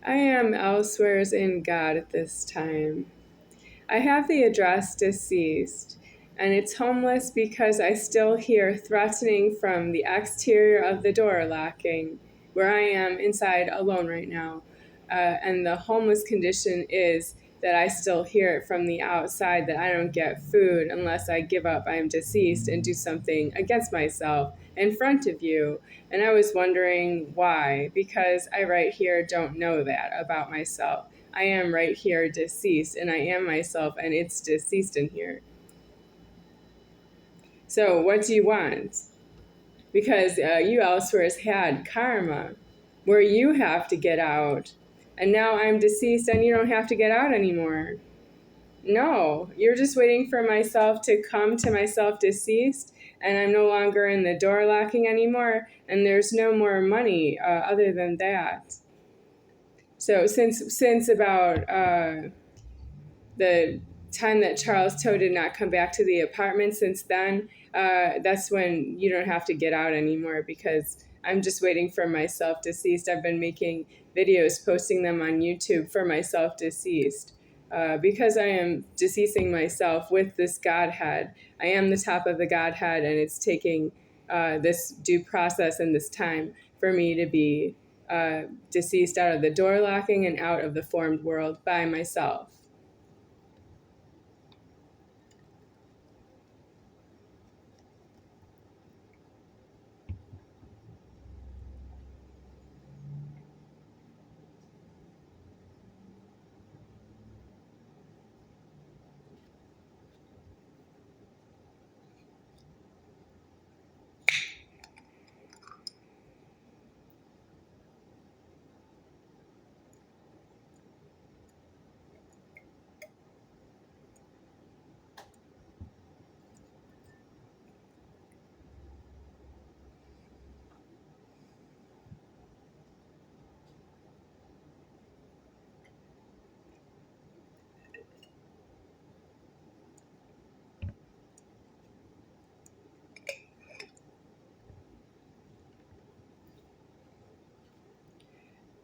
I am elsewheres in God at this time. I have the address deceased, and it's homeless because I still hear threatening from the exterior of the door locking, where I am inside alone right now. And the homeless condition is that I still hear it from the outside that I don't get food unless I give up I am deceased and do something against myself in front of you. And I was wondering why, because I right here don't know that about myself. I am right here deceased, and I am myself, and it's deceased in here. So what do you want? Because you elsewhere had karma, where you have to get out. And now I'm deceased, and you don't have to get out anymore. No, you're just waiting for myself to come to myself deceased, and I'm no longer in the door locking anymore, and there's no more money other than that. So since about the time that Charles Toe did not come back to the apartment, since then, that's when you don't have to get out anymore, because I'm just waiting for myself deceased. I've been making videos, posting them on YouTube for myself deceased. Because I am deceasing myself with this Godhead. I am the top of the Godhead, and it's taking this due process and this time for me to be deceased out of the door locking and out of the formed world by myself.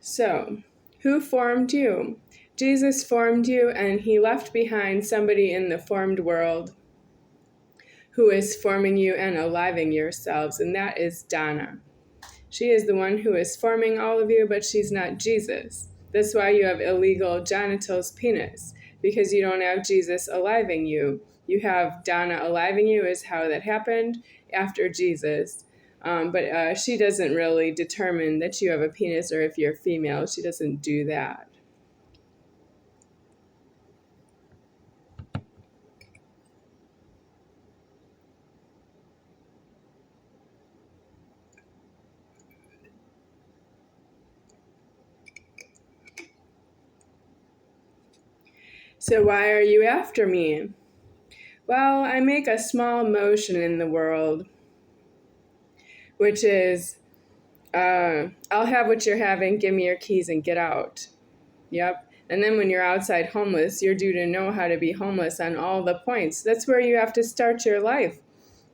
So, who formed you? Jesus formed you, and he left behind somebody in the formed world who is forming you and aliving yourselves, and that is Donna. She is the one who is forming all of you, but she's not Jesus. That's why you have illegal genitals penis, because you don't have Jesus aliving you. You have Donna aliving you is how that happened after Jesus. But she doesn't really determine that you have a penis or if you're female. She doesn't do that. So why are you after me? Well, I make a small motion in the world, which is, I'll have what you're having, give me your keys and get out. Yep. And then when you're outside homeless, you're due to know how to be homeless on all the points. That's where you have to start your life.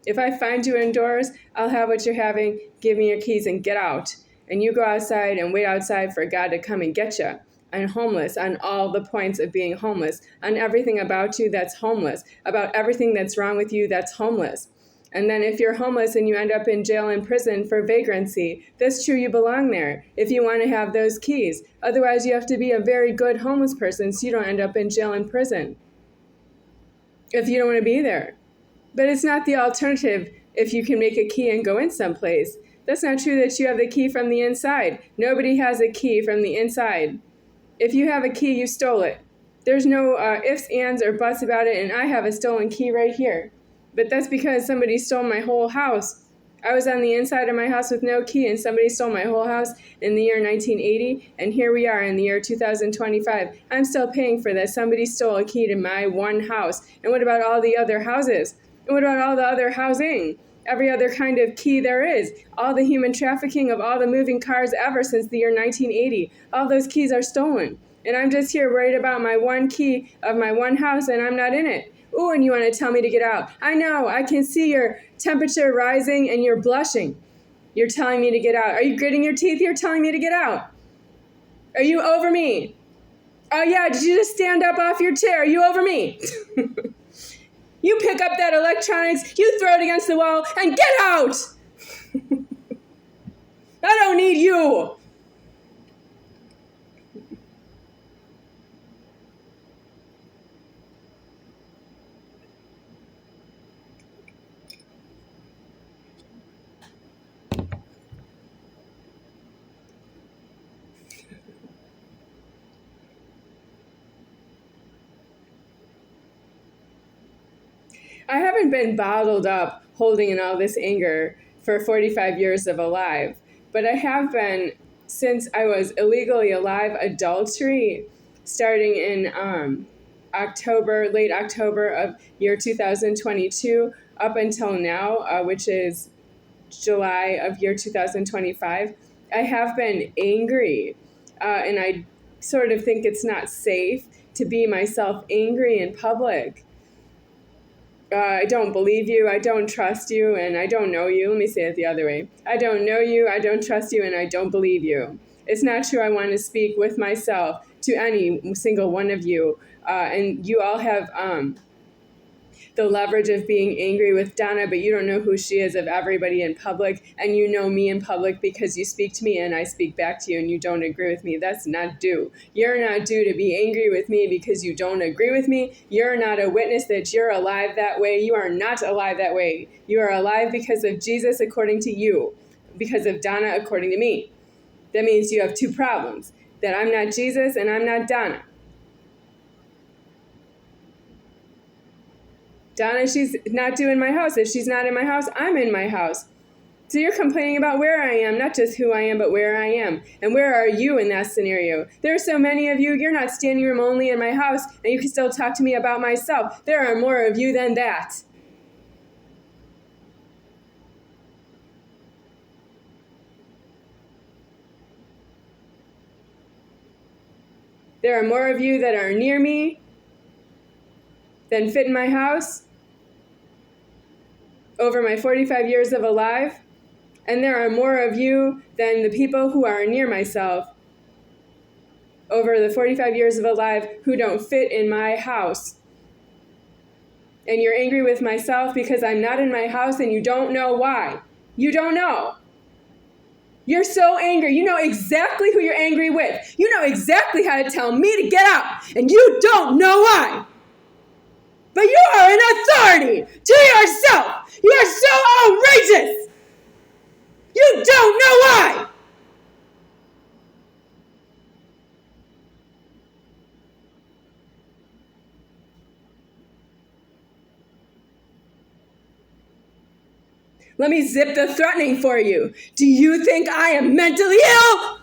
If I find you indoors, I'll have what you're having, give me your keys and get out. And you go outside and wait outside for God to come and get you. And homeless on all the points of being homeless, on everything about you that's homeless, about everything that's wrong with you that's homeless. And then if you're homeless and you end up in jail and prison for vagrancy, that's true, you belong there if you want to have those keys. Otherwise, you have to be a very good homeless person so you don't end up in jail and prison if you don't want to be there. But it's not the alternative if you can make a key and go in someplace. That's not true that you have the key from the inside. Nobody has a key from the inside. If you have a key, you stole it. There's no ifs, ands, or buts about it, and I have a stolen key right here. But that's because somebody stole my whole house. I was on the inside of my house with no key, and somebody stole my whole house in the year 1980, and here we are in the year 2025. I'm still paying for this. Somebody stole a key to my one house. And what about all the other houses? And what about all the other housing? Every other kind of key there is. All the human trafficking of all the moving cars ever since the year 1980. All those keys are stolen. And I'm just here worried about my one key of my one house, and I'm not in it. Ooh, and you want to tell me to get out. I know, I can see your temperature rising and you're blushing. You're telling me to get out. Are you gritting your teeth? You're telling me to get out. Are you over me? Oh yeah, did you just stand up off your chair? Are you over me? You pick up that electronics, you throw it against the wall, and get out! I don't need you! I haven't been bottled up holding in all this anger for 45 years of alive, but I have been since I was illegally alive adultery starting in late October of year 2022 up until now, which is July of year 2025. I have been angry, and I sort of think it's not safe to be myself angry in public. I don't believe you, I don't trust you, and I don't know you. Let me say it the other way. I don't know you, I don't trust you, and I don't believe you. It's not true I want to speak with myself to any single one of you. And you all have the leverage of being angry with Donna, but you don't know who she is of everybody in public, and you know me in public because you speak to me and I speak back to you and you don't agree with me. That's not due. You're not due to be angry with me because you don't agree with me. You're not a witness that you're alive that way. You are not alive that way. You are alive because of Jesus according to you, because of Donna according to me. That means you have two problems, that I'm not Jesus and I'm not Donna. Donna, she's not due in my house. If she's not in my house, I'm in my house. So you're complaining about where I am, not just who I am, but where I am. And where are you in that scenario? There are so many of you, you're not standing room only in my house, and you can still talk to me about myself. There are more of you than that. There are more of you that are near me than fit in my house over my 45 years of alive. And there are more of you than the people who are near myself over the 45 years of alive who don't fit in my house. And you're angry with myself because I'm not in my house and you don't know why. You don't know. You're so angry. You know exactly who you're angry with. You know exactly how to tell me to get out, and you don't know why. But you are an authority to yourself. You are so outrageous. You don't know why. Let me zip the threatening for you. Do you think I am mentally ill?